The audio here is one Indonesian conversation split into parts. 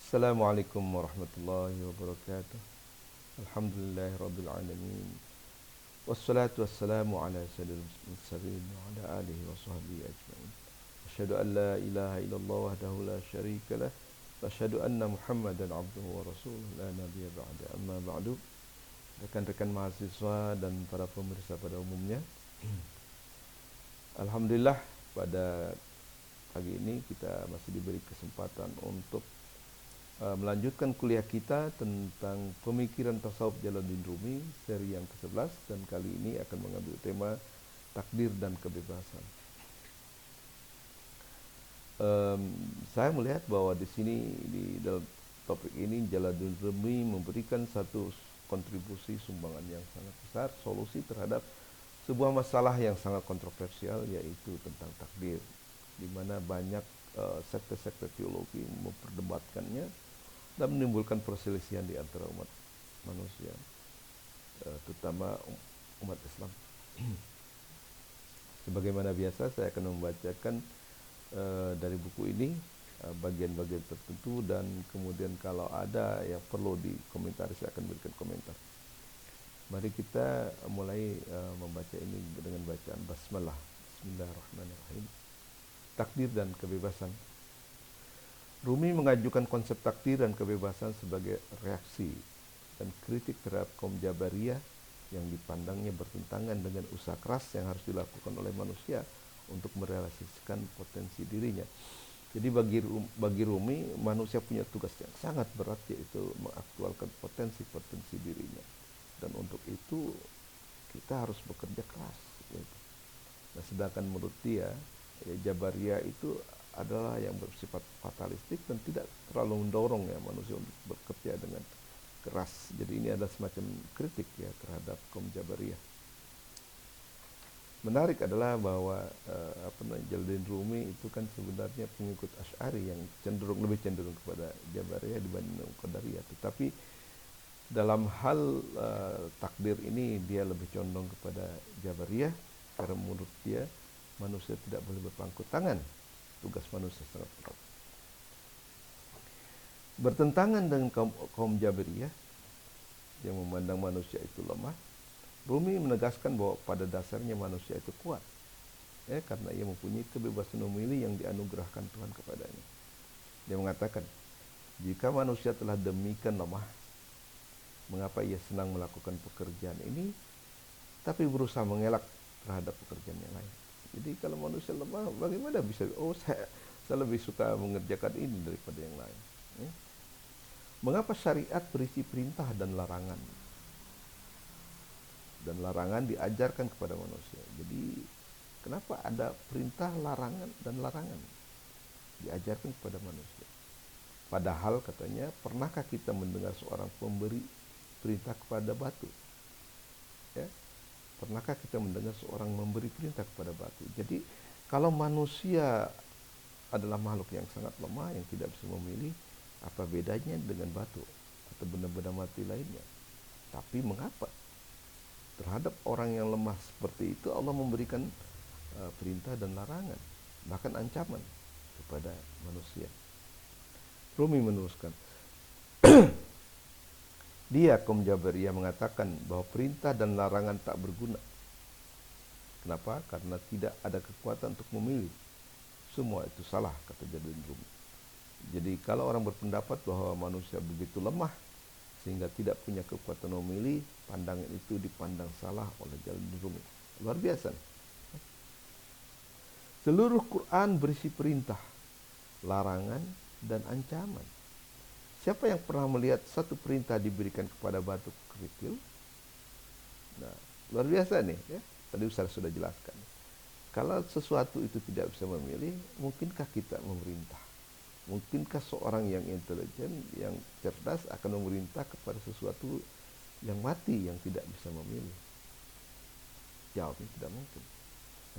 Assalamualaikum warahmatullahi wabarakatuh. Alhamdulillahirabbil alamin. Wassalatu wassalamu ala sayyidil mursalin wa ala alihi wa sahbihi ajmain. Asyhadu an la ilaha illallah wahdahu la syarika lah wa asyhadu anna Muhammadan abduhu wa rasuluh la nabiyya ba'da. Amma ba'du. Rekan-rekan mahasiswa dan para pemirsa pada umumnya. Alhamdulillah pada pagi ini kita masih diberi kesempatan untuk melanjutkan kuliah kita tentang pemikiran tasawuf Jalaluddin Rumi seri yang ke-11, dan kali ini akan mengambil tema takdir dan kebebasan. Saya melihat bahwa di sini di dalam topik ini Jalaluddin Rumi memberikan satu kontribusi sumbangan yang sangat besar, solusi terhadap sebuah masalah yang sangat kontroversial, yaitu tentang takdir, di mana banyak sekte-sekte teologi memperdebatkannya dan menimbulkan perselisihan di antara umat manusia, terutama umat Islam. Sebagaimana biasa, saya akan membacakan dari buku ini bagian-bagian tertentu, dan kemudian kalau ada yang perlu dikomentari saya akan berikan komentar. Mari kita mulai membaca ini dengan bacaan basmalah. Bismillahirrahmanirrahim. Takdir dan kebebasan. Rumi mengajukan konsep takdir dan kebebasan sebagai reaksi dan kritik terhadap kaum Jabariyah yang dipandangnya bertentangan dengan usaha keras yang harus dilakukan oleh manusia untuk merealisasikan potensi dirinya. Jadi bagi Rumi, manusia punya tugas yang sangat berat, yaitu mengaktualkan potensi-potensi dirinya. Dan untuk itu kita harus bekerja keras. Gitu. Nah, sedangkan menurut dia, Jabariyah itu adalah yang bersifat fatalistik dan tidak terlalu mendorong ya manusia untuk bekerja dengan keras. Jadi ini adalah semacam kritik ya terhadap kaum Jabariyah. Menarik adalah bahwa Jalaluddin Rumi itu kan sebenarnya pengikut Asy'ari yang lebih cenderung kepada Jabariyah dibanding Qadariyah. Tetapi dalam hal takdir ini dia lebih condong kepada Jabariyah, karena menurut dia manusia tidak boleh berpangku tangan. Tugas manusia sangat berat. Bertentangan dengan kaum Jabariyah yang memandang manusia itu lemah, Rumi menegaskan bahwa pada dasarnya manusia itu kuat, ya, karena ia mempunyai kebebasan memilih yang dianugerahkan Tuhan kepadanya. Dia mengatakan, jika manusia telah demikian lemah, mengapa ia senang melakukan pekerjaan ini, tapi berusaha mengelak terhadap pekerjaan yang lain. Jadi kalau manusia lemah, bagaimana bisa? Saya lebih suka mengerjakan ini daripada yang lain. Ya. Mengapa syariat berisi perintah dan larangan? Dan larangan diajarkan kepada manusia. Jadi kenapa ada perintah, larangan, dan larangan diajarkan kepada manusia? Padahal katanya, pernahkah kita mendengar seorang pemberi perintah kepada batu? Ya. Pernahkah kita mendengar seorang memberi perintah kepada batu? Jadi kalau manusia adalah makhluk yang sangat lemah, yang tidak bisa memilih, apa bedanya dengan batu atau benda-benda mati lainnya? Tapi mengapa terhadap orang yang lemah seperti itu Allah memberikan perintah dan larangan, bahkan ancaman kepada manusia? Rumi meneruskan, dia, kaum Jabariyah, mengatakan bahwa perintah dan larangan tak berguna. Kenapa? Karena tidak ada kekuatan untuk memilih. Semua itu salah, kata Jalaluddin Rumi. Jadi kalau orang berpendapat bahwa manusia begitu lemah sehingga tidak punya kekuatan memilih, pandangan itu dipandang salah oleh Jalaluddin Rumi. Luar biasa. Seluruh Quran berisi perintah, larangan, dan ancaman. Siapa yang pernah melihat satu perintah diberikan kepada batu kerikil? Nah, luar biasa nih ya. Tadi Ustaz sudah jelaskan. Kalau sesuatu itu tidak bisa memilih, mungkinkah kita memerintah? Mungkinkah seorang yang intelijen, yang cerdas akan memerintah kepada sesuatu yang mati, yang tidak bisa memilih? Jawabnya tidak mungkin.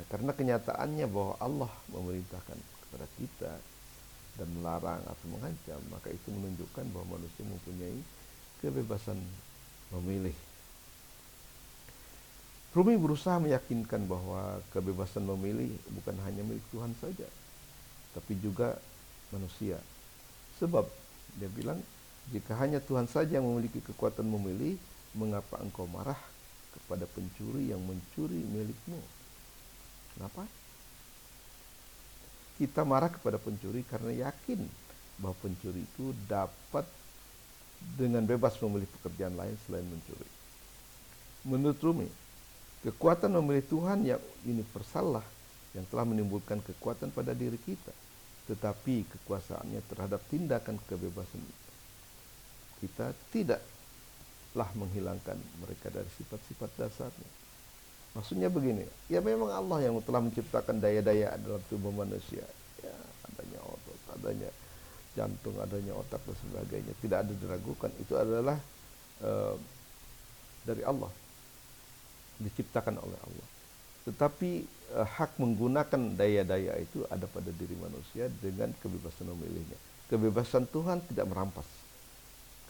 Nah, karena kenyataannya bahwa Allah memerintahkan kepada kita dan melarang atau mengancam, maka itu menunjukkan bahwa manusia mempunyai kebebasan memilih. Rumi berusaha meyakinkan bahwa kebebasan memilih bukan hanya milik Tuhan saja, tapi juga manusia. Sebab Dia bilang, jika hanya Tuhan saja yang memiliki kekuatan memilih, mengapa engkau marah kepada pencuri yang mencuri milikmu? Kenapa? Kita marah kepada pencuri karena yakin bahwa pencuri itu dapat dengan bebas memilih pekerjaan lain selain mencuri. Menurut Rumi, kekuatan memilih Tuhan yang universal lah yang telah menimbulkan kekuatan pada diri kita. Tetapi kekuasaannya terhadap tindakan kebebasan kita tidaklah menghilangkan mereka dari sifat-sifat dasarnya. Maksudnya begini, ya memang Allah yang telah menciptakan daya-daya dalam tubuh manusia. Ya, adanya otot, adanya jantung, adanya otak dan sebagainya. Tidak ada diragukan, itu adalah dari Allah, diciptakan oleh Allah. Tetapi hak menggunakan daya-daya itu ada pada diri manusia dengan kebebasan memilihnya. Kebebasan Tuhan tidak merampas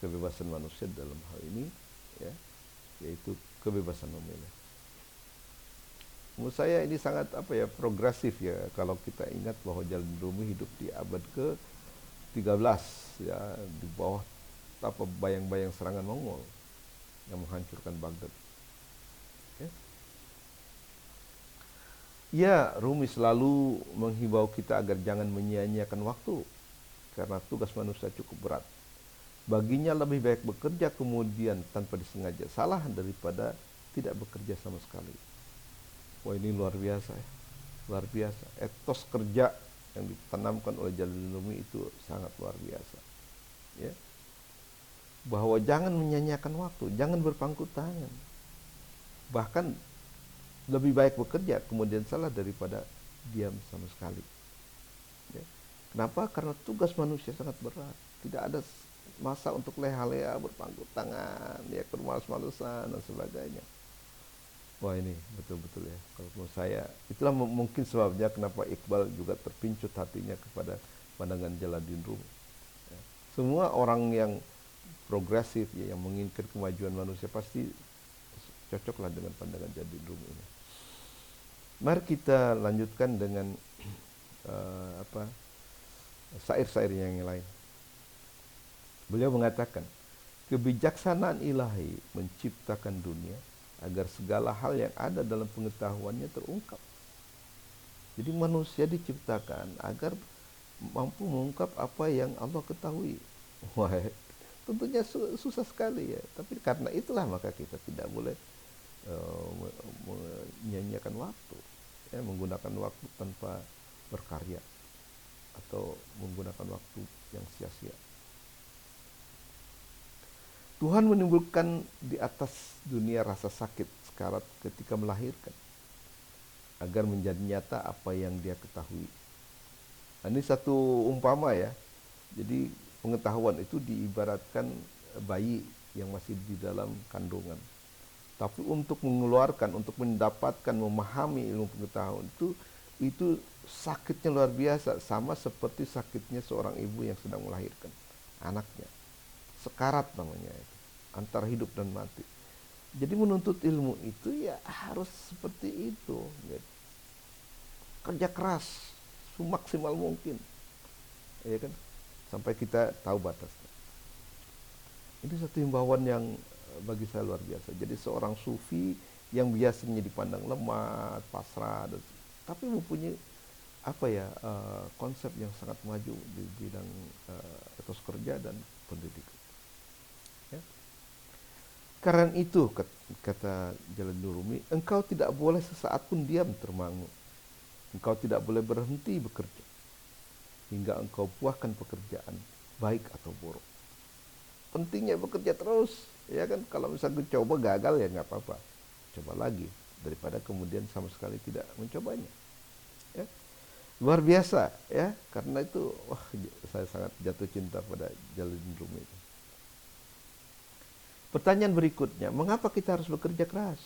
kebebasan manusia dalam hal ini, ya, yaitu kebebasan memilih. Menurut saya ini sangat progresif ya, kalau kita ingat bahwa Jalal Rumi hidup di abad ke-13 ya, di bawah bayang-bayang serangan Mongol yang menghancurkan Baghdad. Ya, Rumi selalu menghimbau kita agar jangan menyia-nyiakan waktu karena tugas manusia cukup berat. Baginya lebih baik bekerja kemudian tanpa disengaja salah daripada tidak bekerja sama sekali. Wah, ini luar biasa ya. Luar biasa. Etos kerja yang ditanamkan oleh Jalal Rumi itu sangat luar biasa. Ya. Bahwa jangan menyia-nyiakan waktu, jangan berpangku tangan. Bahkan lebih baik bekerja kemudian salah daripada diam sama sekali. Ya. Kenapa? Karena tugas manusia sangat berat. Tidak ada masa untuk leha-leha, berpangku tangan, ya, bermalas-malesan dan sebagainya. Wah, ini betul-betul ya. Kalau menurut saya, itulah mungkin sebabnya kenapa Iqbal juga terpincut hatinya kepada pandangan Jalaluddin Rumi. Ya. Semua orang yang progresif ya, yang menginginkan kemajuan manusia pasti cocoklah dengan pandangan Jalaluddin Rumi ini. Mari kita lanjutkan dengan syair-syair yang lain. Beliau mengatakan, kebijaksanaan ilahi menciptakan dunia agar segala hal yang ada dalam pengetahuannya terungkap. Jadi manusia diciptakan agar mampu mengungkap apa yang Allah ketahui. Wah, tentunya susah sekali ya. Tapi karena itulah maka kita tidak boleh menyia-nyiakan waktu, ya, menggunakan waktu tanpa berkarya atau menggunakan waktu yang sia-sia. Tuhan menimbulkan di atas dunia rasa sakit sekarat ketika melahirkan agar menjadi nyata apa yang dia ketahui. Nah, ini satu umpama ya. Jadi pengetahuan itu diibaratkan bayi yang masih di dalam kandungan. Tapi untuk mengeluarkan, untuk mendapatkan, memahami ilmu pengetahuan itu sakitnya luar biasa, sama seperti sakitnya seorang ibu yang sedang melahirkan anaknya. Sekarat namanya itu, antara hidup dan mati. Jadi menuntut ilmu itu ya harus seperti itu, gitu. Kerja keras semaksimal mungkin, ya kan, sampai kita tahu batasnya. Ini satu himbauan yang bagi saya luar biasa. Jadi seorang sufi yang biasanya dipandang lemah, pasrah, tapi mempunyai konsep yang sangat maju di bidang etos kerja dan pendidikan. Ya. Karena itu kata Jalaluddin Rumi, engkau tidak boleh sesaat pun diam termangu. Engkau tidak boleh berhenti bekerja hingga engkau puaskan pekerjaan baik atau buruk. Pentingnya bekerja terus, ya kan. Kalau misalnya coba gagal ya nggak apa-apa, coba lagi daripada kemudian sama sekali tidak mencobanya. Ya. Luar biasa ya, karena itu saya sangat jatuh cinta pada Jalaluddin Rumi. Pertanyaan berikutnya, mengapa kita harus bekerja keras?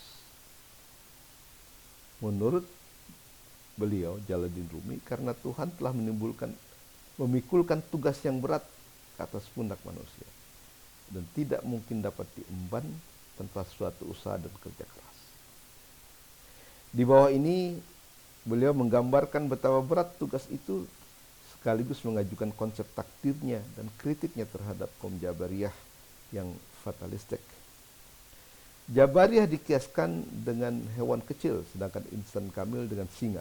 Menurut beliau Jalaluddin Rumi, karena Tuhan telah memikulkan tugas yang berat atas pundak manusia dan tidak mungkin dapat diemban tanpa suatu usaha dan kerja keras. Di bawah ini beliau menggambarkan betapa berat tugas itu sekaligus mengajukan konsep takdirnya dan kritiknya terhadap kaum Jabariyah yang fatalistik. Jabariyah dikiaskan dengan hewan kecil, sedangkan insan kamil dengan singa,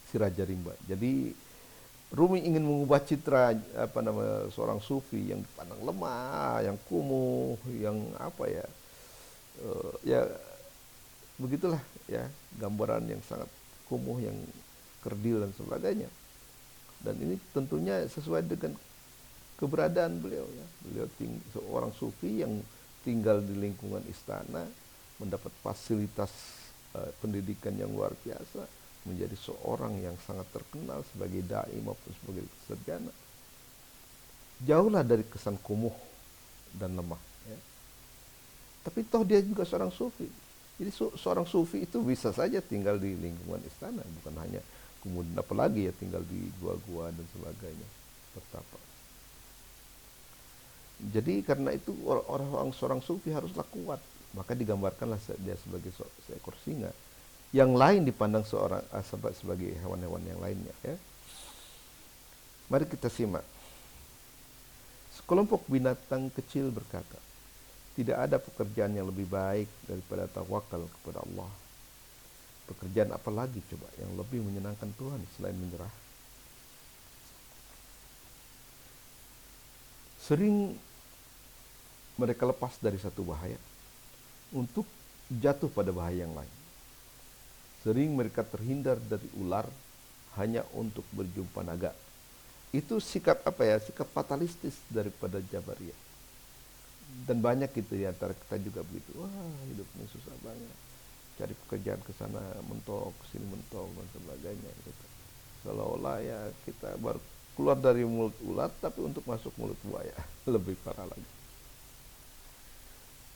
si Raja Rimba. Jadi Rumi ingin mengubah citra seorang sufi yang dipandang lemah, yang kumuh, yang ya begitulah ya, gambaran yang sangat kumuh, yang kerdil dan sebagainya. Dan ini tentunya sesuai dengan keberadaan beliau ya. Beliau seorang sufi yang tinggal di lingkungan istana, mendapat fasilitas pendidikan yang luar biasa, menjadi seorang yang sangat terkenal sebagai dai maupun sebagai sarjana. Jauhlah dari kesan kumuh dan lemah ya. Tapi toh dia juga seorang sufi. Jadi seorang sufi itu bisa saja tinggal di lingkungan istana, bukan hanya kemudian apalagi ya tinggal di gua-gua dan sebagainya, bertapa. Jadi karena itu orang seorang sufi haruslah kuat, maka digambarkanlah dia sebagai seekor singa. Yang lain dipandang sebagai hewan-hewan yang lainnya ya. Mari kita simak. Sekelompok binatang kecil berkata, tidak ada pekerjaan yang lebih baik daripada tawakal kepada Allah. Pekerjaan apa lagi coba yang lebih menyenangkan Tuhan selain menyerah? Sering mereka lepas dari satu bahaya untuk jatuh pada bahaya yang lain. Sering mereka terhindar dari ular hanya untuk berjumpa naga. Itu sikap sikap fatalistis daripada Jabariyah. Dan banyak gitu di antara kita juga begitu. Wah, hidup ini susah banget. Cari pekerjaan ke sana mentok, ke sini mentok dan sebagainya gitu. Seolah-olah ya kita baru keluar dari mulut ular tapi untuk masuk mulut buaya. Lebih parah lagi.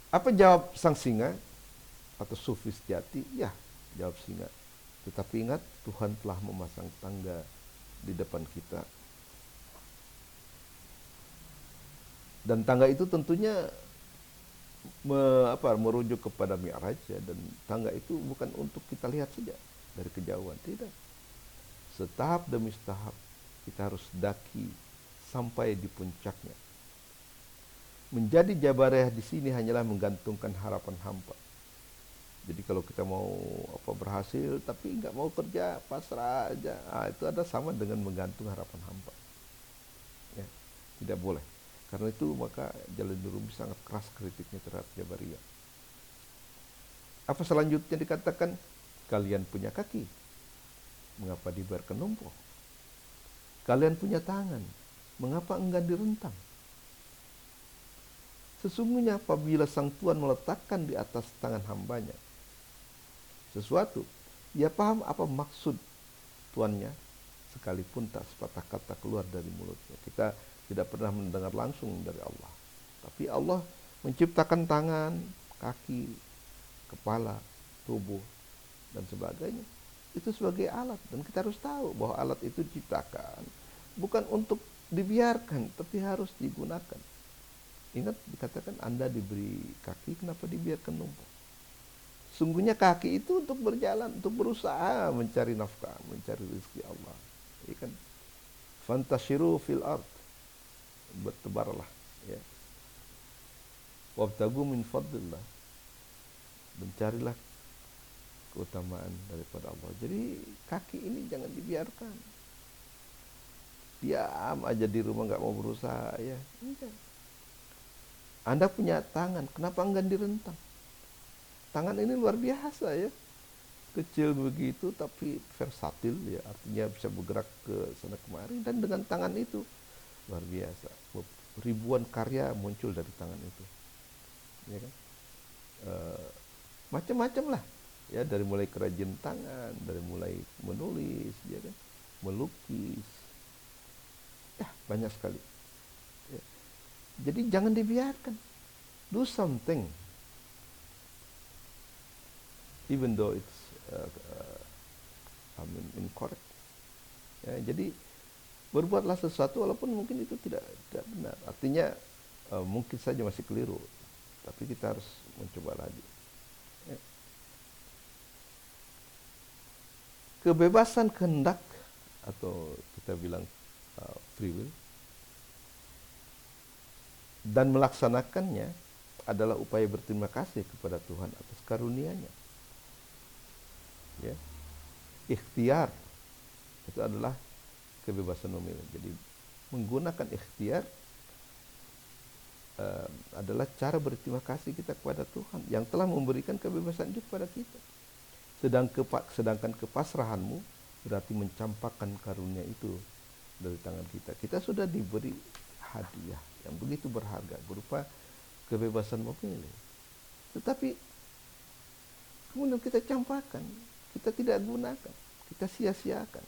Apa jawab sang singa atau sufi sejati? Ya, jawab singa. Tetapi ingat, Tuhan telah memasang tangga di depan kita. Dan tangga itu tentunya merujuk kepada Mi'raj ya, dan tangga itu bukan untuk kita lihat saja dari kejauhan, tidak. Setahap demi setahap kita harus daki sampai di puncaknya. Menjadi Jabariyah di sini hanyalah menggantungkan harapan hampa. Jadi kalau kita mau berhasil tapi nggak mau kerja, pasrah aja, itu ada sama dengan menggantung harapan hampa. Ya, tidak boleh. Karena itu maka Jalaluddin Rumi sangat keras kritiknya terhadap Jabariyah. Apa selanjutnya dikatakan? Kalian punya kaki, mengapa dibiarkan lumpuh? Kalian punya tangan, mengapa enggan direntang? Sesungguhnya apabila sang Tuhan meletakkan di atas tangan hambanya sesuatu, ia paham apa maksud tuannya, sekalipun tak sepatah kata keluar dari mulutnya. Kita tidak pernah mendengar langsung dari Allah, tapi Allah menciptakan tangan, kaki, kepala, tubuh, dan sebagainya itu sebagai alat, dan kita harus tahu bahwa alat itu diciptakan bukan untuk dibiarkan, tapi harus digunakan. Ingat dikatakan Anda diberi kaki, kenapa dibiarkan lumpuh? Sungguhnya kaki itu untuk berjalan, untuk berusaha mencari nafkah, mencari rezeki Allah. Ya kan? Fantashiru fil ard, bertebarlah ya. Wabtagu min fadlillah, mencarilah keutamaan daripada Allah. Jadi kaki ini jangan dibiarkan diam aja di rumah nggak mau berusaha ya. Enggak. Anda punya tangan, kenapa enggak direntang? Tangan ini luar biasa ya, kecil begitu tapi versatil ya, artinya bisa bergerak ke sana kemari, dan dengan tangan itu luar biasa. Ribuan karya muncul dari tangan itu, ya kan? Macam-macam lah ya, dari mulai kerajinan tangan, dari mulai menulis, ya kan, melukis, ya banyak sekali. Ya. Jadi jangan dibiarkan, do something, even though it's incorrect. Ya, jadi berbuatlah sesuatu walaupun mungkin itu tidak benar. Artinya mungkin saja masih keliru, tapi kita harus mencoba lagi. Ya. Kebebasan kehendak, atau kita bilang free will, dan melaksanakannya adalah upaya berterima kasih kepada Tuhan atas karunia-Nya. Ya. Ikhtiar itu adalah kebebasan memilih. Jadi menggunakan ikhtiar adalah cara berterima kasih kita kepada Tuhan yang telah memberikan kebebasan itu kepada kita. Sedangkan kepasrahanmu berarti mencampakkan karunia itu dari tangan kita. Kita sudah diberi hadiah yang begitu berharga berupa kebebasan memilih. Tetapi kemudian kita campakkan, kita tidak gunakan, kita sia-siakan.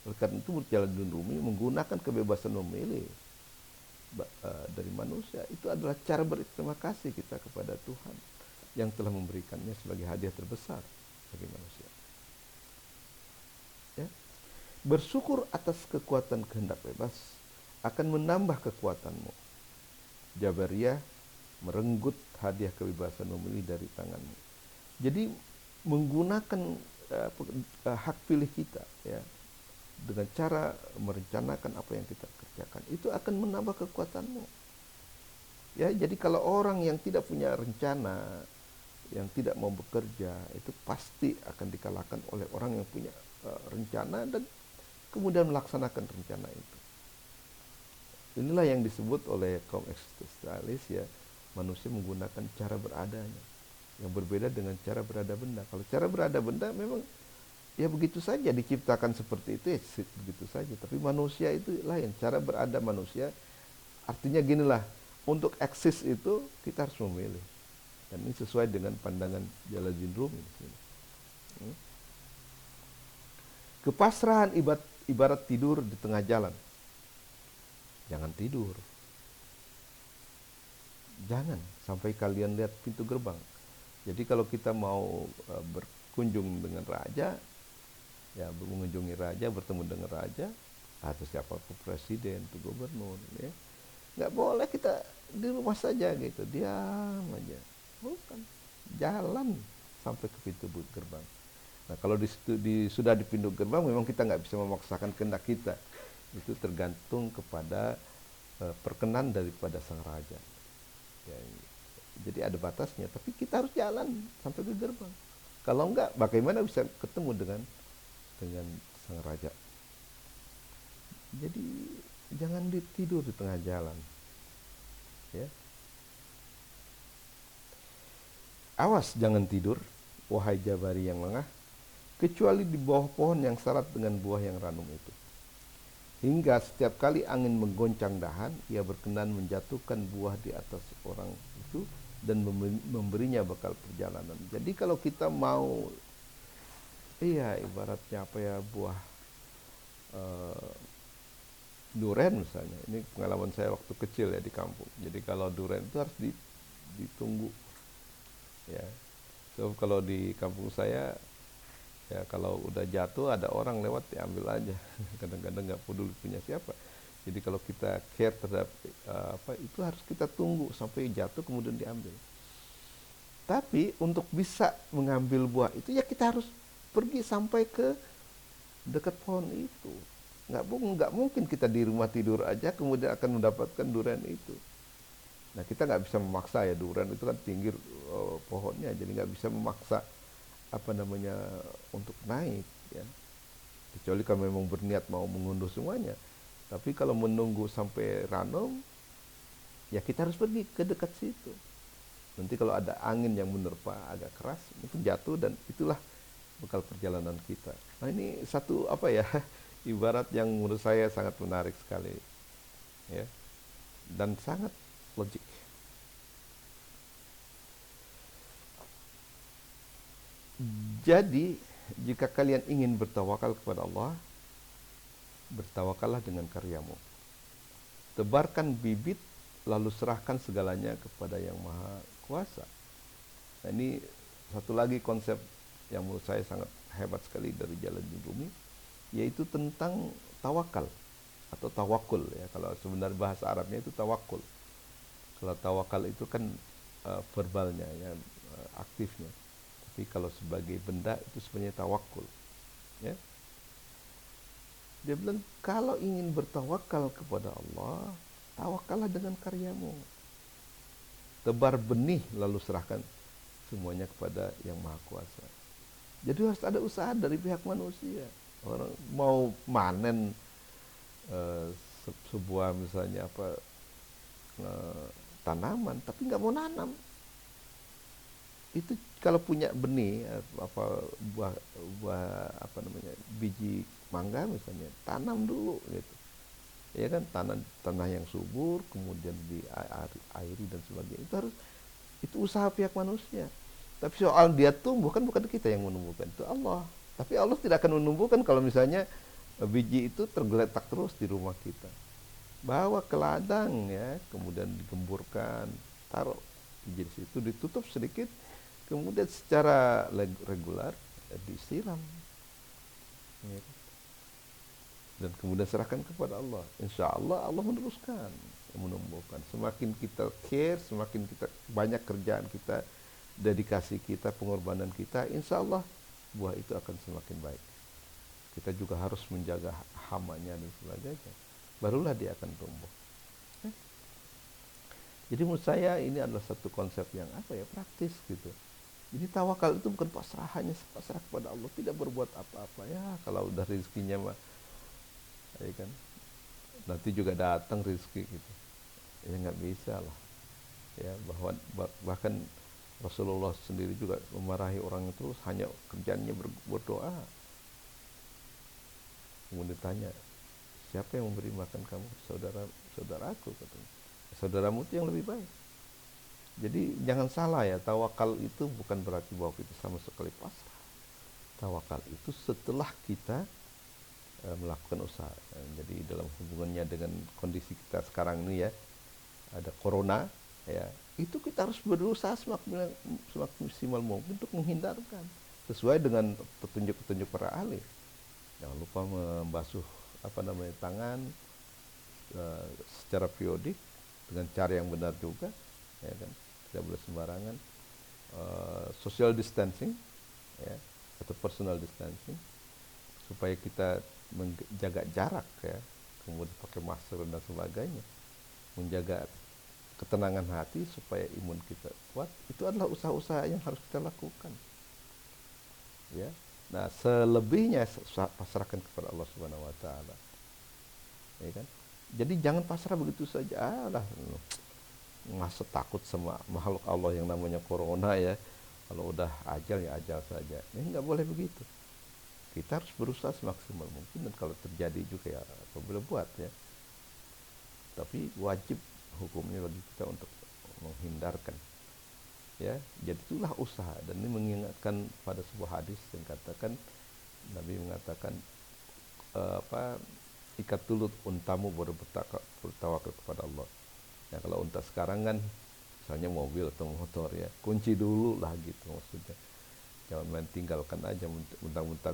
Oleh karena itu Jalaluddin Rumi menggunakan kebebasan memilih dari manusia itu adalah cara berterima kasih kita kepada Tuhan yang telah memberikannya sebagai hadiah terbesar bagi manusia. Ya. Bersyukur atas kekuatan kehendak bebas akan menambah kekuatanmu. Jabariyah merenggut hadiah kebebasan memilih dari tanganmu. Jadi menggunakan hak pilih kita, ya, dengan cara merencanakan apa yang kita kerjakan, itu akan menambah kekuatanmu. Ya, jadi kalau orang yang tidak punya rencana, yang tidak mau bekerja, itu pasti akan dikalahkan oleh orang yang punya rencana dan kemudian melaksanakan rencana itu. Inilah yang disebut oleh kaum eksistensialis, ya, manusia menggunakan cara beradanya yang berbeda dengan cara berada benda. Kalau cara berada benda memang ya begitu saja diciptakan seperti itu, ya begitu saja. Tapi manusia itu lain. Cara berada manusia artinya ginilah, untuk eksis itu kita harus memilih. Dan ini sesuai dengan pandangan Jalaluddin Rumi. Kepasrahan ibarat tidur di tengah jalan. Jangan tidur. Jangan sampai kalian lihat pintu gerbang. Jadi kalau kita mau berkunjung dengan raja, ya, mengunjungi raja, bertemu dengan raja, atau siapapun presiden, atau gubernur, ya, nggak boleh kita di rumah saja gitu, diam aja. Bukan, jalan sampai ke pintu gerbang. Nah, kalau sudah di pintu gerbang, memang kita nggak bisa memaksakan kehendak kita. Itu tergantung kepada perkenan daripada sang raja. Ya, jadi ada batasnya, tapi kita harus jalan sampai ke gerbang. Kalau enggak, bagaimana bisa ketemu dengan sang raja? Jadi jangan tidur di tengah jalan. Ya. Awas jangan tidur, wahai Jabari yang lengah, kecuali di bawah pohon yang syarat dengan buah yang ranum itu. Hingga setiap kali angin menggoncang dahan, ia berkenan menjatuhkan buah di atas orang itu dan memberinya bekal perjalanan. Jadi kalau kita mau, iya, ibaratnya apa ya, buah duren misalnya. Ini pengalaman saya waktu kecil ya di kampung. Jadi kalau duren itu harus ditunggu. Ya. So kalau di kampung saya, ya kalau udah jatuh ada orang lewat diambil aja. Kadang-kadang nggak peduli punya siapa. Jadi kalau kita care terhadap itu harus kita tunggu sampai jatuh kemudian diambil. Tapi untuk bisa mengambil buah itu ya kita harus pergi sampai ke dekat pohon itu. Nggak mungkin kita di rumah tidur aja kemudian akan mendapatkan durian itu. Nah, kita nggak bisa memaksa, ya, durian itu kan pinggir pohonnya, jadi nggak bisa memaksa untuk naik, ya. Kecuali kalau memang berniat mau mengunduh semuanya. Tapi kalau menunggu sampai ranum, ya kita harus pergi ke dekat situ. Nanti kalau ada angin yang menerpa agak keras, mungkin jatuh, dan itulah bekal perjalanan kita. Nah, ini satu ibarat yang menurut saya sangat menarik sekali, ya, dan sangat logik. Jadi, jika kalian ingin bertawakal kepada Allah, bertawakallah dengan karyamu. Tebarkan bibit, lalu serahkan segalanya kepada Yang Maha Kuasa. Nah, ini satu lagi konsep yang menurut saya sangat hebat sekali dari Jalaluddin Rumi, yaitu tentang tawakal atau tawakul, ya. Kalau sebenarnya bahasa Arabnya itu tawakul. Kalau tawakal itu kan verbalnya, ya, aktifnya. Tapi kalau sebagai benda itu sebenarnya tawakul, ya. Dia bilang kalau ingin bertawakal kepada Allah, tawakallah dengan karyamu. Tebar benih lalu serahkan semuanya kepada yang maha kuasa. Jadi harus ada usaha dari pihak manusia. Orang mau manen eh, sebuah misalnya apa tanaman, tapi nggak mau nanam. Itu kalau punya benih apa buah buah apa namanya biji mangga misalnya, tanam dulu gitu. Ya kan, tanah yang subur, kemudian diairi dan sebagainya. Itu usaha pihak manusia. Tapi soal dia tumbuh kan bukan kita yang menumbuhkan, itu Allah. Tapi Allah tidak akan menumbuhkan kalau misalnya biji itu tergeletak terus di rumah kita. Bawa ke ladang ya, kemudian digemburkan, taruh biji di situ, ditutup sedikit, kemudian secara regular disiram. Ya. Dan kemudian serahkan kepada Allah. Insya Allah Allah meneruskan menumbuhkan. Semakin kita care, semakin kita banyak kerjaan kita, dedikasi kita, pengorbanan kita, insya Allah buah itu akan semakin baik. Kita juga harus menjaga hamanya dan sebagainya. Barulah dia akan tumbuh. Jadi menurut saya ini adalah satu konsep yang apa ya, praktis gitu. Jadi tawakal itu bukan pasrah, hanya pasrah kepada Allah, tidak berbuat apa-apa ya. Kalau udah rezekinya mah, ya kan, nanti juga datang rezeki gitu. Ya nggak bisa lah. Ya bahkan Rasulullah sendiri juga memarahi orang itu hanya kerjanya berdoa. Kemudian ditanya, siapa yang memberi makan kamu? Saudaraku katanya. Saudaramu itu yang lebih baik. Jadi jangan salah ya, tawakal itu bukan berarti bahwa kita sama sekali pasrah. Tawakal itu setelah kita melakukan usaha. Jadi dalam hubungannya dengan kondisi kita sekarang ini ya, ada corona ya, itu kita harus berusaha semaksimal mungkin untuk menghindarkan sesuai dengan petunjuk-petunjuk para ahli. Jangan lupa membasuh tangan secara periodik dengan cara yang benar juga, ya kan, tidak boleh sembarangan. Social distancing ya, atau personal distancing, supaya kita menjaga jarak ya, kemudian pakai masker dan sebagainya, menjaga ketenangan hati supaya imun kita kuat. Itu adalah usaha-usaha yang harus kita lakukan ya. Nah selebihnya pasrahkan kepada Allah Subhanahu Wa Taala, ya kan. Jadi jangan pasrah begitu saja, masa takut sama makhluk Allah yang namanya corona ya. Kalau udah ajal ya ajal saja, nggak boleh begitu. Kita harus berusaha semaksimal mungkin, dan kalau terjadi juga ya apa boleh buat ya. Tapi wajib hukumnya bagi kita untuk menghindarkan ya. Jadi itulah usaha, dan ini mengingatkan pada sebuah hadis yang katakan, Nabi mengatakan ikat dulu untamu baru bertawakal kepada Allah. Nah kalau unta sekarang kan misalnya mobil atau motor ya, kunci dulu lah gitu maksudnya. Jangan main tinggalkan aja mentang-mentang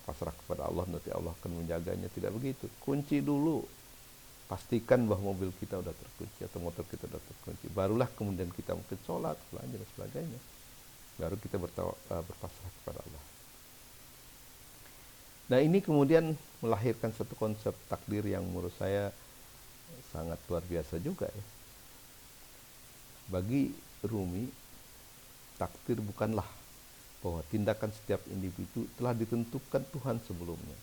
pasrah kepada Allah nanti Allah akan menjaganya. Tidak begitu. Kunci dulu. Pastikan bahwa mobil kita udah terkunci atau motor kita udah terkunci. Barulah kemudian kita mungkin sholat, belanja dan sebagainya. Baru kita berpasrah kepada Allah. Nah ini kemudian melahirkan satu konsep takdir yang menurut saya sangat luar biasa juga ya. Bagi Rumi, takdir bukanlah bahwa tindakan setiap individu telah ditentukan Tuhan sebelumnya,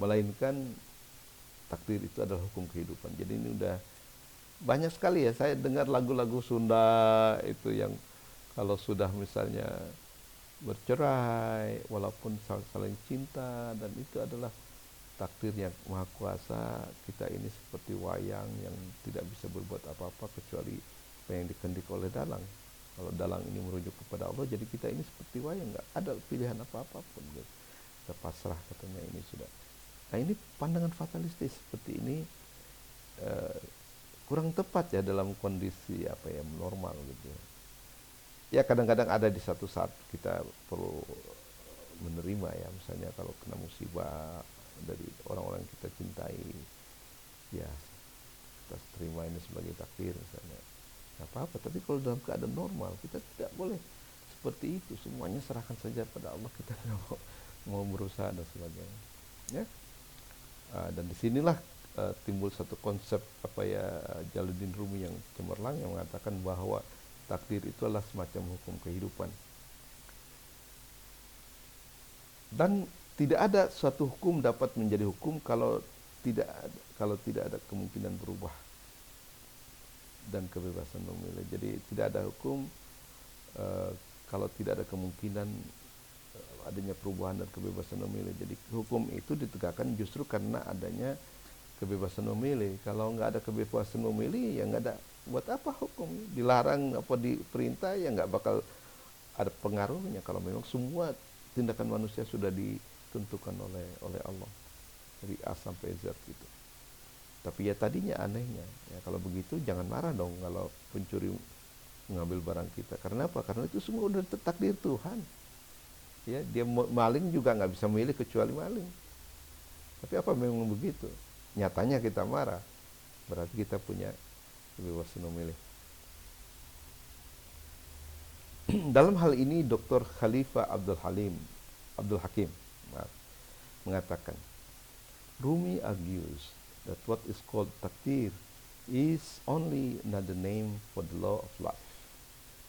melainkan takdir itu adalah hukum kehidupan. Jadi ini udah banyak sekali ya saya dengar lagu-lagu Sunda itu yang kalau sudah misalnya bercerai walaupun saling cinta, dan itu adalah takdir yang maha kuasa. Kita ini seperti wayang yang tidak bisa berbuat apa-apa kecuali apa yang dikehendak oleh dalang. Kalau dalang ini merujuk kepada Allah, jadi kita ini seperti wayang, nggak ada pilihan apa-apa pun. Kita pasrah katanya, ini sudah. Nah ini pandangan fatalistis seperti ini kurang tepat ya dalam kondisi normal gitu. Ya kadang-kadang ada di satu saat kita perlu menerima ya, misalnya kalau kena musibah dari orang-orang yang kita cintai, ya kita terima ini sebagai takdir misalnya. Nggak apa-apa, tapi kalau dalam keadaan normal kita tidak boleh seperti itu. Semuanya serahkan saja pada Allah, kita nggak mau berusaha dan sebagainya. ya. Dan disinilah timbul satu konsep Jalaluddin Rumi yang cemerlang yang mengatakan bahwa takdir itu adalah semacam hukum kehidupan. Dan tidak ada suatu hukum dapat menjadi hukum kalau tidak ada kemungkinan berubah dan kebebasan memilih. Jadi tidak ada hukum kalau tidak ada kemungkinan adanya perubahan dan kebebasan memilih. Jadi hukum itu ditegakkan justru karena adanya kebebasan memilih. Kalau nggak ada kebebasan memilih, ya nggak ada, buat apa hukum? Dilarang apa diperintah, ya nggak bakal ada pengaruhnya kalau memang semua tindakan manusia sudah ditentukan oleh Allah dari A sampai Z gitu. Tapi ya tadinya anehnya, ya kalau begitu jangan marah dong kalau pencuri mengambil barang kita. Karena apa? Karena itu semua udah takdir Tuhan. Ya, dia maling juga nggak bisa memilih kecuali maling. Tapi apa memang begitu? Nyatanya kita marah, berarti kita punya kebebasan memilih. Dalam hal ini Dr. Khalifah Abdul Hakim mengatakan, Rumi argues that what is called takdir is only another name for the law of life.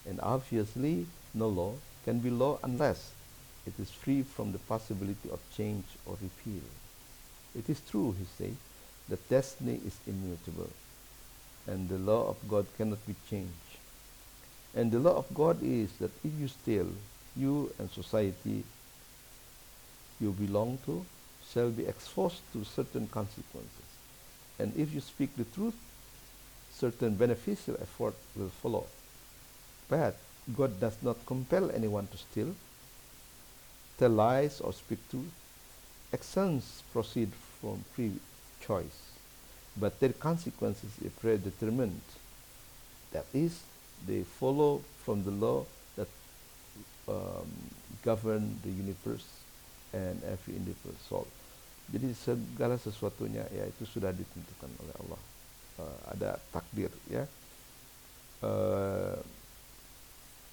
And obviously no law can be law unless it is free from the possibility of change or repeal. It is true, he says, that destiny is immutable and the law of God cannot be changed. And the law of God is that if you steal, you and society you belong to shall be exposed to certain consequences. And if you speak the truth, certain beneficial effort will follow. But God does not compel anyone to steal, tell lies, or speak truth. Actions proceed from free choice, but their consequences are predetermined. That is, they follow from the law that govern the universe and every individual soul. Jadi segala sesuatunya ya itu sudah ditentukan oleh Allah. Ada takdir ya.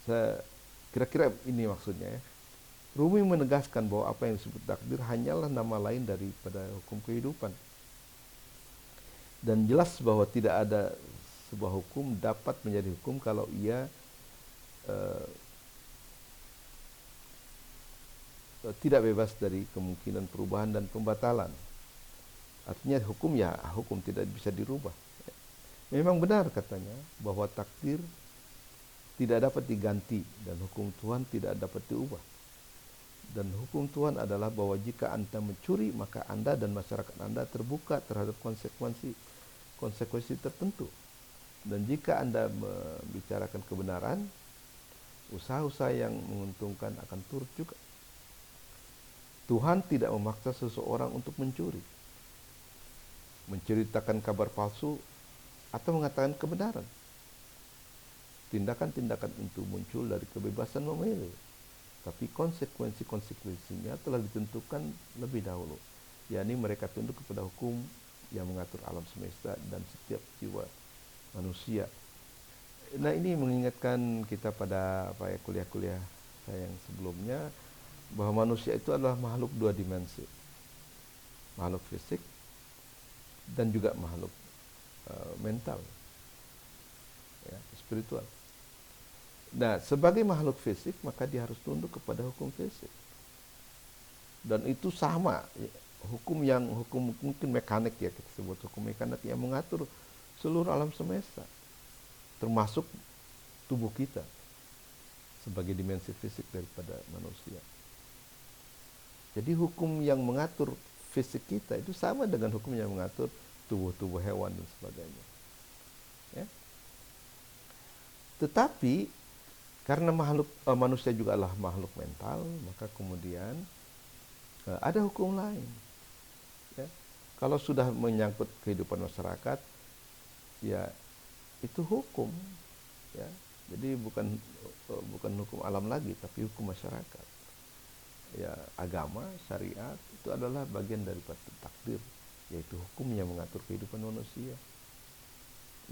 Saya kira-kira ini maksudnya ya. Rumi menegaskan bahwa apa yang disebut takdir hanyalah nama lain daripada hukum kehidupan. Dan jelas bahwa tidak ada sebuah hukum dapat menjadi hukum kalau ia tidak bebas dari kemungkinan perubahan dan pembatalan. Artinya hukum tidak bisa dirubah. Memang benar katanya bahwa takdir tidak dapat diganti dan hukum Tuhan tidak dapat diubah. Dan hukum Tuhan adalah bahwa jika Anda mencuri, maka Anda dan masyarakat Anda terbuka terhadap konsekuensi tertentu. Dan jika Anda membicarakan kebenaran, usaha-usaha yang menguntungkan akan turut juga. Tuhan tidak memaksa seseorang untuk mencuri, menceritakan kabar palsu, atau mengatakan kebenaran. Tindakan-tindakan itu muncul dari kebebasan memilih, tapi konsekuensinya telah ditentukan lebih dahulu, yakni mereka tunduk kepada hukum yang mengatur alam semesta dan setiap jiwa manusia. Nah, ini mengingatkan kita pada kuliah-kuliah saya yang sebelumnya, bahwa manusia itu adalah makhluk dua dimensi, makhluk fisik dan juga makhluk mental, ya, spiritual. Nah, sebagai makhluk fisik maka dia harus tunduk kepada hukum fisik, dan itu sama hukum mungkin mekanik ya, kita sebut hukum mekanik yang mengatur seluruh alam semesta, termasuk tubuh kita sebagai dimensi fisik daripada manusia. Jadi hukum yang mengatur fisik kita itu sama dengan hukum yang mengatur tubuh-tubuh hewan dan sebagainya. Ya. Tetapi karena manusia juga adalah makhluk mental, maka kemudian ada hukum lain. Ya. Kalau sudah menyangkut kehidupan masyarakat, ya itu hukum. Ya. Jadi bukan hukum alam lagi, tapi hukum masyarakat. Ya, agama, syariat itu adalah bagian daripada takdir, yaitu hukum yang mengatur kehidupan manusia.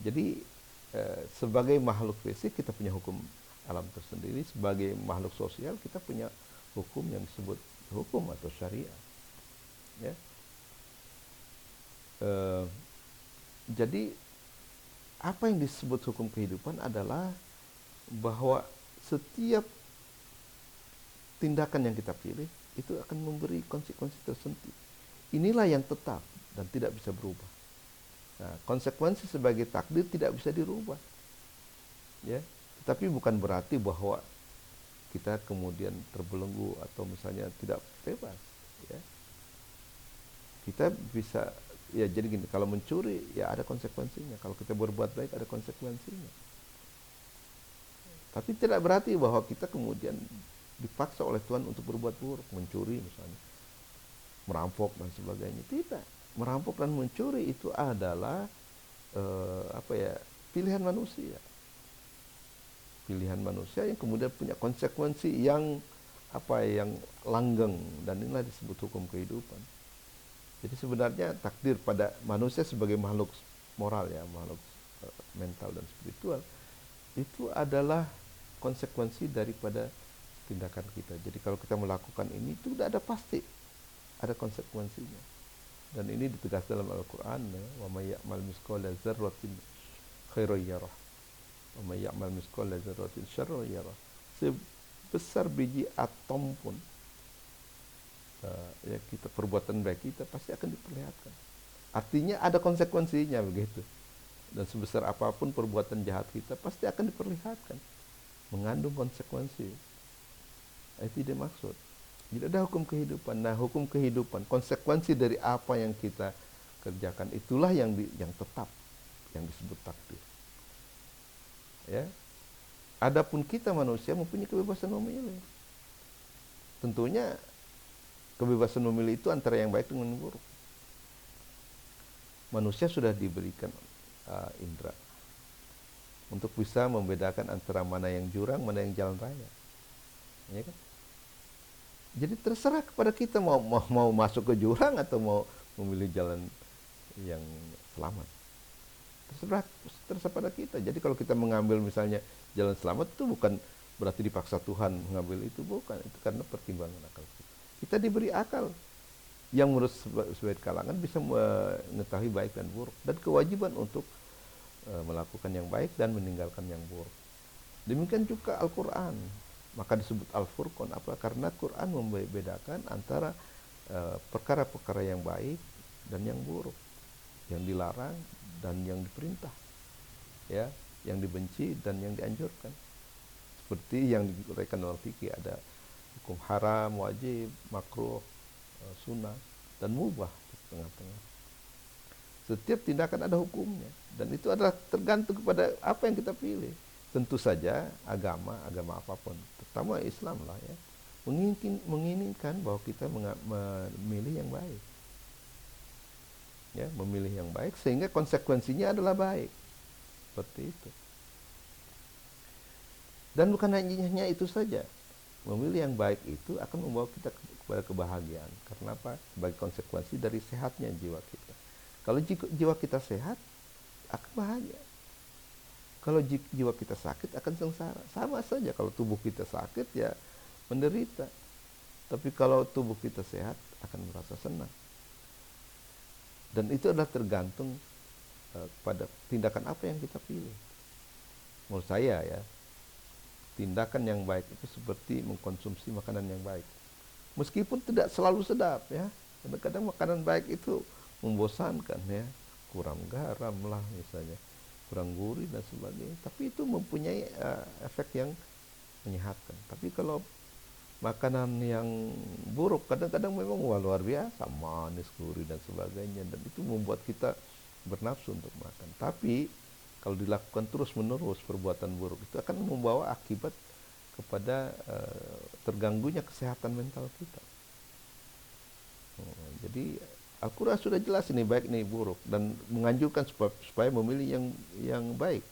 Jadi sebagai makhluk fisik kita punya hukum alam tersendiri, sebagai makhluk sosial kita punya hukum yang disebut hukum atau syariat. Ya. Jadi apa yang disebut hukum kehidupan adalah bahwa setiap tindakan yang kita pilih itu akan memberi konsekuensi tertentu. Inilah yang tetap dan tidak bisa berubah. Nah, konsekuensi sebagai takdir tidak bisa dirubah. Ya, tetapi bukan berarti bahwa kita kemudian terbelenggu atau misalnya tidak bebas. Ya. Kita bisa, ya jadi gini, kalau mencuri ya ada konsekuensinya, kalau kita berbuat baik ada konsekuensinya. Tapi tidak berarti bahwa kita kemudian dipaksa oleh Tuhan untuk berbuat buruk, mencuri misalnya, merampok dan sebagainya. Tidak. Merampok dan mencuri itu adalah pilihan manusia. Pilihan manusia yang kemudian punya konsekuensi yang yang langgeng, dan inilah disebut hukum kehidupan. Jadi sebenarnya takdir pada manusia sebagai makhluk moral, ya, makhluk mental dan spiritual, itu adalah konsekuensi daripada tindakan kita. Jadi kalau kita melakukan ini itu sudah ada pasti ada konsekuensinya. Dan ini ditegaskan dalam Al-Qur'an, ya, wa may ya'mal mithqala dzarratin khairan yarah wa may ya'mal mithqala dzarratin syarran yarah. Sebesar biji atom pun ya kita perbuatan baik kita pasti akan diperlihatkan. Artinya ada konsekuensinya begitu. Dan sebesar apapun perbuatan jahat kita pasti akan diperlihatkan, mengandung konsekuensi. Itu dimaksud. Jadi ada hukum kehidupan. Nah, hukum kehidupan, konsekuensi dari apa yang kita kerjakan itulah yang tetap, yang disebut takdir. Ya. Adapun kita manusia mempunyai kebebasan memilih. Tentunya kebebasan memilih itu antara yang baik dengan yang buruk. Manusia sudah diberikan indera untuk bisa membedakan antara mana yang jurang, mana yang jalan raya. Ya kan? Jadi terserah kepada kita mau masuk ke jurang atau mau memilih jalan yang selamat. Terserah pada kita. Jadi kalau kita mengambil misalnya jalan selamat itu bukan berarti dipaksa Tuhan mengambil itu, bukan. Itu karena pertimbangan akal kita. Kita diberi akal yang menurut sebagian kalangan bisa mengetahui baik dan buruk, dan kewajiban untuk melakukan yang baik dan meninggalkan yang buruk. Demikian juga Al-Quran. Maka disebut Al-Furqan. Apa? Karena Quran membedakan antara perkara-perkara yang baik dan yang buruk, yang dilarang dan yang diperintah, ya, yang dibenci dan yang dianjurkan. Seperti yang diuraikan dalam fikih, ada hukum haram, wajib, makruh, sunnah, dan mubah di tengah-tengah. Setiap tindakan ada hukumnya, dan itu adalah tergantung kepada apa yang kita pilih. Tentu saja agama apapun, terutama Islam lah, ya, menginginkan bahwa kita memilih yang baik, ya, memilih yang baik sehingga konsekuensinya adalah baik, seperti itu. Dan bukan hanya itu saja, memilih yang baik itu akan membawa kita kepada kebahagiaan. Karena apa? Sebagai konsekuensi dari sehatnya jiwa kita. Kalau jiwa kita sehat, akan bahagia. Kalau jiwa kita sakit, akan sengsara. Sama saja, kalau tubuh kita sakit, ya menderita. Tapi kalau tubuh kita sehat, akan merasa senang. Dan itu adalah tergantung pada tindakan apa yang kita pilih. Menurut saya, ya, tindakan yang baik itu seperti mengkonsumsi makanan yang baik. Meskipun tidak selalu sedap, ya. Kadang-kadang makanan baik itu membosankan, ya. Kurang garam lah misalnya, kurang gurih dan sebagainya. Tapi itu mempunyai efek yang menyehatkan. Tapi kalau makanan yang buruk kadang-kadang memang luar biasa, manis, gurih dan sebagainya, dan itu membuat kita bernafsu untuk makan. Tapi kalau dilakukan terus-menerus perbuatan buruk itu akan membawa akibat kepada terganggunya kesehatan mental kita. Jadi Al-Quran sudah jelas ini baik, ini buruk, dan menganjurkan supaya memilih yang baik.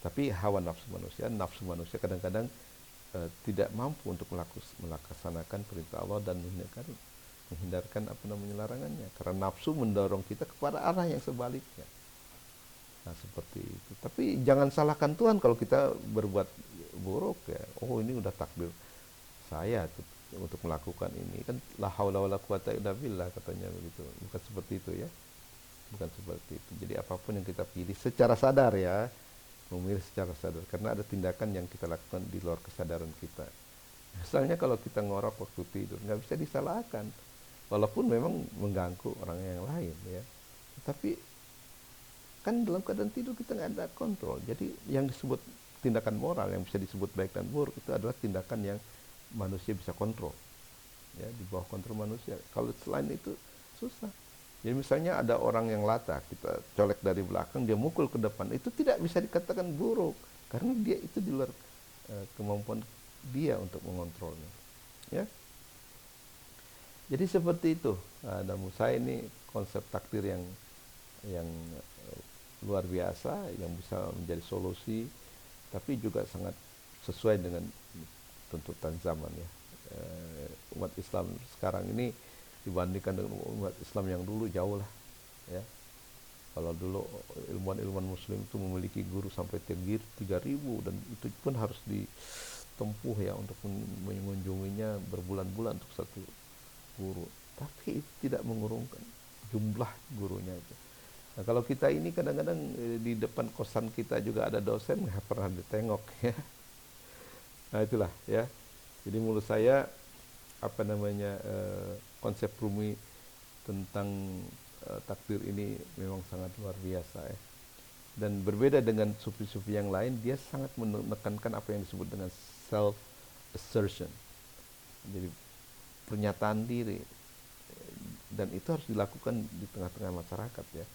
Tapi hawa nafsu manusia kadang-kadang tidak mampu untuk melaksanakan perintah Allah dan menghindarkan larangannya, karena nafsu mendorong kita kepada arah yang sebaliknya. Nah, seperti itu. Tapi jangan salahkan Tuhan kalau kita berbuat buruk, ya. Oh, ini udah takdir saya, untuk melakukan ini kan la haula wala quwata illa billah katanya begitu. Bukan seperti itu ya. Bukan seperti itu. Jadi apapun yang kita pilih secara sadar ya, memilih secara sadar karena ada tindakan yang kita lakukan di luar kesadaran kita. Misalnya kalau kita ngorok waktu tidur nggak bisa disalahkan, walaupun memang mengganggu orang yang lain ya. Tapi kan dalam keadaan tidur kita nggak ada kontrol. Jadi yang disebut tindakan moral yang bisa disebut baik dan buruk itu adalah tindakan yang manusia bisa kontrol, ya di bawah kontrol manusia. Kalau selain itu susah. Jadi misalnya ada orang yang latah, kita colek dari belakang, dia mukul ke depan, itu tidak bisa dikatakan buruk karena dia itu di luar kemampuan dia untuk mengontrolnya. Ya, jadi seperti itu. Nah, menurut saya ini konsep takdir yang luar biasa, yang bisa menjadi solusi, tapi juga sangat sesuai dengan tuntutan zaman ya. Umat Islam sekarang ini dibandingkan dengan umat Islam yang dulu jauh lah ya. Kalau dulu ilmuwan-ilmuwan muslim itu memiliki guru sampai 3.000 dan itu pun harus ditempuh ya untuk mengunjunginya berbulan-bulan untuk satu guru. Tapi itu tidak mengurungkan jumlah gurunya itu. Nah, kalau kita ini kadang-kadang di depan kosan kita juga ada dosen nggak pernah ditengok ya. Nah itulah ya. Jadi menurut saya apa namanya konsep Rumi tentang takdir ini memang sangat luar biasa ya. Dan berbeda dengan sufi-sufi yang lain, dia sangat menekankan apa yang disebut dengan self assertion. Jadi pernyataan diri, dan itu harus dilakukan di tengah-tengah masyarakat ya.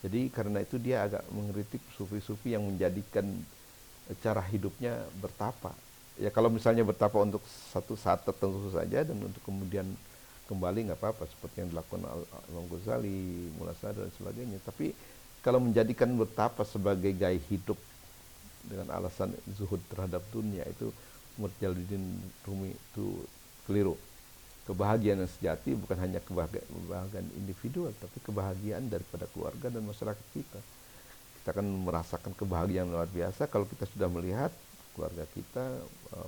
Jadi karena itu dia agak mengkritik sufi-sufi yang menjadikan cara hidupnya bertapa. Ya kalau misalnya bertapa untuk satu saat tertentu saja dan untuk kemudian kembali nggak apa-apa seperti yang dilakukan Imam Ghazali, Mullah Sadar dan sebagainya. Tapi kalau menjadikan bertapa sebagai gaya hidup dengan alasan zuhud terhadap dunia, itu menurut Jalaluddin Rumi itu keliru. Kebahagiaan yang sejati bukan hanya kebahagiaan individual, tapi kebahagiaan daripada keluarga dan masyarakat kita. Kita akan merasakan kebahagiaan luar biasa kalau kita sudah melihat keluarga kita,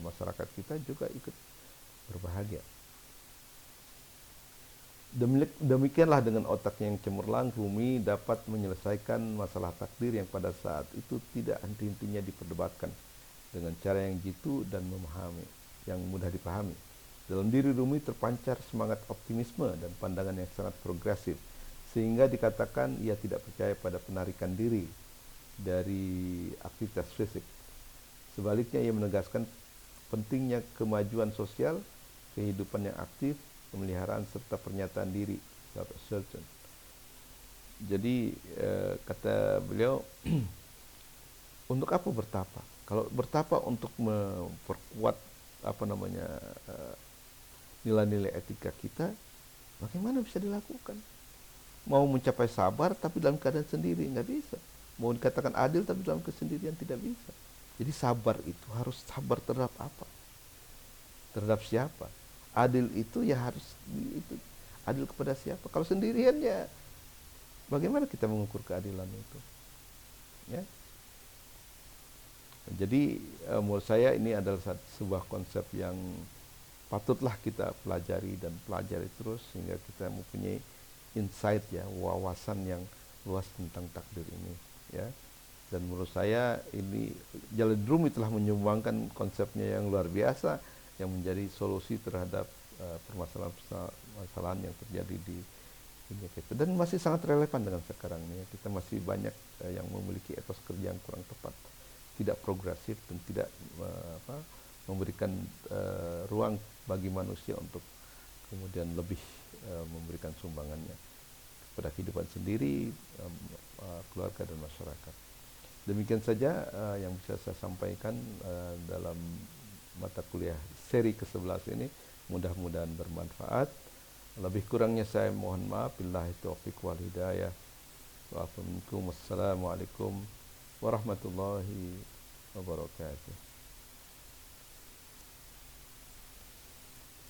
masyarakat kita juga ikut berbahagia. Demikianlah dengan otak yang cemerlang, Rumi dapat menyelesaikan masalah takdir yang pada saat itu tidak henti-hentinya diperdebatkan dengan cara yang jitu dan memahami, yang mudah dipahami. Dalam diri Rumi terpancar semangat optimisme dan pandangan yang sangat progresif, sehingga dikatakan ia tidak percaya pada penarikan diri dari aktivitas fisik. Sebaliknya ia menegaskan pentingnya kemajuan sosial, kehidupan yang aktif, pemeliharaan serta pernyataan diri self-assertion. Jadi kata beliau untuk apa bertapa? Kalau bertapa untuk memperkuat apa namanya nilai-nilai etika kita, bagaimana bisa dilakukan? Mau mencapai sabar tapi dalam keadaan sendiri nggak bisa. Mau dikatakan adil tapi dalam kesendirian tidak bisa. Jadi sabar itu harus sabar terhadap apa? Terhadap siapa? Adil itu ya harus itu adil kepada siapa? Kalau sendirian ya bagaimana kita mengukur keadilan itu? Ya. Jadi menurut saya ini adalah sebuah konsep yang patutlah kita pelajari dan pelajari terus sehingga kita mempunyai insight ya, wawasan yang luas tentang takdir ini ya. Dan menurut saya ini Jalaluddin Rumi telah menyumbangkan konsepnya yang luar biasa yang menjadi solusi terhadap permasalahan-permasalahan yang terjadi di dunia kita dan masih sangat relevan dengan sekarang ini. Kita masih banyak yang memiliki etos kerja yang kurang tepat, tidak progresif dan tidak memberikan ruang bagi manusia untuk kemudian lebih memberikan sumbangannya kepada kehidupan sendiri, keluarga dan masyarakat. Demikian saja yang bisa saya sampaikan dalam mata kuliah seri ke-11 ini. Mudah-mudahan bermanfaat. Lebih kurangnya saya mohon maaf. Billahi taufiq wal hidayah. Wassalamualaikum warahmatullahi wabarakatuh.